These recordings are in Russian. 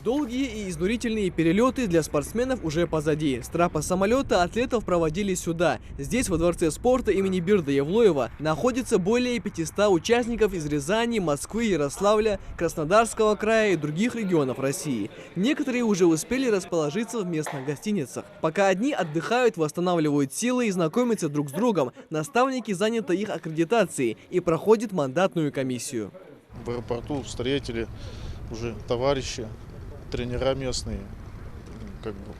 Долгие и изнурительные перелеты для спортсменов уже позади. С трапа самолета атлетов проводили сюда. Здесь, во Дворце спорта имени Бирда Явлоева, находится более 500 участников из Рязани, Москвы, Ярославля, Краснодарского края и других регионов России. Некоторые уже успели расположиться в местных гостиницах. Пока одни отдыхают, восстанавливают силы и знакомятся друг с другом, наставники заняты их аккредитацией и проходят мандатную комиссию. В аэропорту встретили уже товарищи, тренера местные.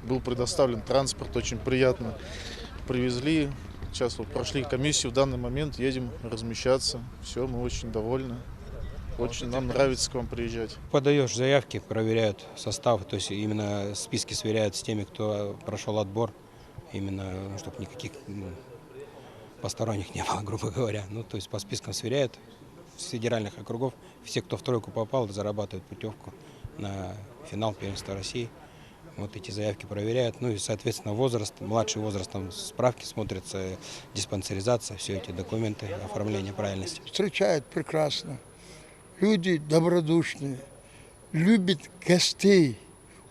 Был предоставлен транспорт, очень приятно. Привезли, сейчас вот прошли комиссию, в данный момент едем размещаться. Все, мы очень довольны. Очень нам нравится к вам приезжать. Подаешь заявки, проверяют состав, то есть именно списки сверяют с теми, кто прошел отбор, именно чтобы никаких посторонних не было, грубо говоря. То есть по спискам сверяют с федеральных округов. Все, кто в тройку попал, зарабатывают путевку на финал первенства России. Вот эти заявки проверяют. И, соответственно, возраст, младший возраст, там справки смотрятся, диспансеризация, все эти документы, оформление правильности. Встречают прекрасно. Люди добродушные, любят гостей,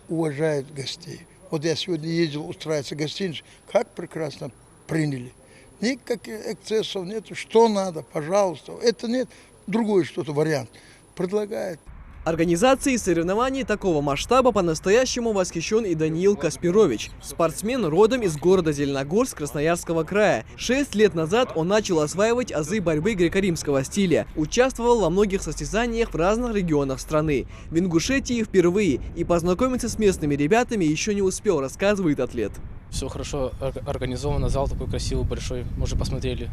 уважают гостей. Вот я сегодня ездил устраиваться в гостиницу, как прекрасно приняли. Никаких эксцессов нет, что надо, пожалуйста. Это нет, другой что-то вариант предлагает. Организацией соревнований такого масштаба по-настоящему восхищен и Даниил Каспирович. Спортсмен родом из города Зеленогорск Красноярского края. 6 лет назад он начал осваивать азы борьбы греко-римского стиля. Участвовал во многих состязаниях в разных регионах страны. В Ингушетии впервые и познакомиться с местными ребятами еще не успел, рассказывает атлет. Все хорошо организовано, зал такой красивый, большой, мы уже посмотрели.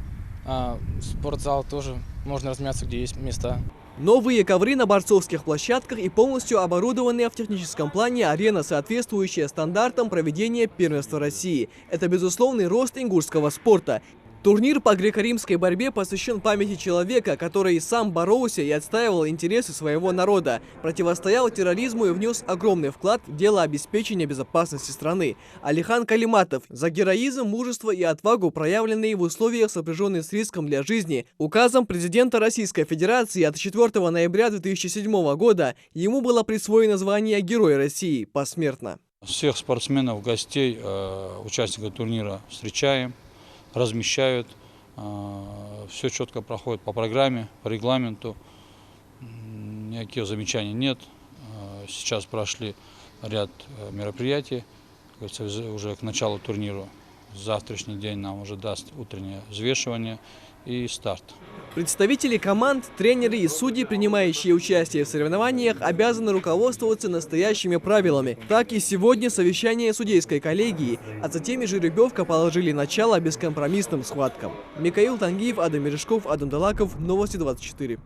Спортзал тоже, можно размяться, где есть места. Новые ковры на борцовских площадках и полностью оборудованная в техническом плане арена, соответствующая стандартам проведения первенства России. Это безусловный рост ингушского спорта. Турнир по греко-римской борьбе посвящен памяти человека, который сам боролся и отстаивал интересы своего народа, противостоял терроризму и внес огромный вклад в дело обеспечения безопасности страны. Алихан Калиматов за героизм, мужество и отвагу, проявленные в условиях, сопряженных с риском для жизни. Указом президента Российской Федерации от 4 ноября 2007 года ему было присвоено звание Героя России посмертно. Всех спортсменов, гостей, участников турнира встречаем, размещают, все четко проходит по программе, по регламенту, никаких замечаний нет. Сейчас прошли ряд мероприятий, уже к началу турнира. Завтрашний день нам уже даст утреннее взвешивание и старт. Представители команд, тренеры и судьи, принимающие участие в соревнованиях, обязаны руководствоваться настоящими правилами. Так и сегодня совещание судейской коллегии, а затем и жеребьевка положили начало бескомпромиссным схваткам. Микаил Тангиев, Адам Мережков, Адам Далаков, Новости 24.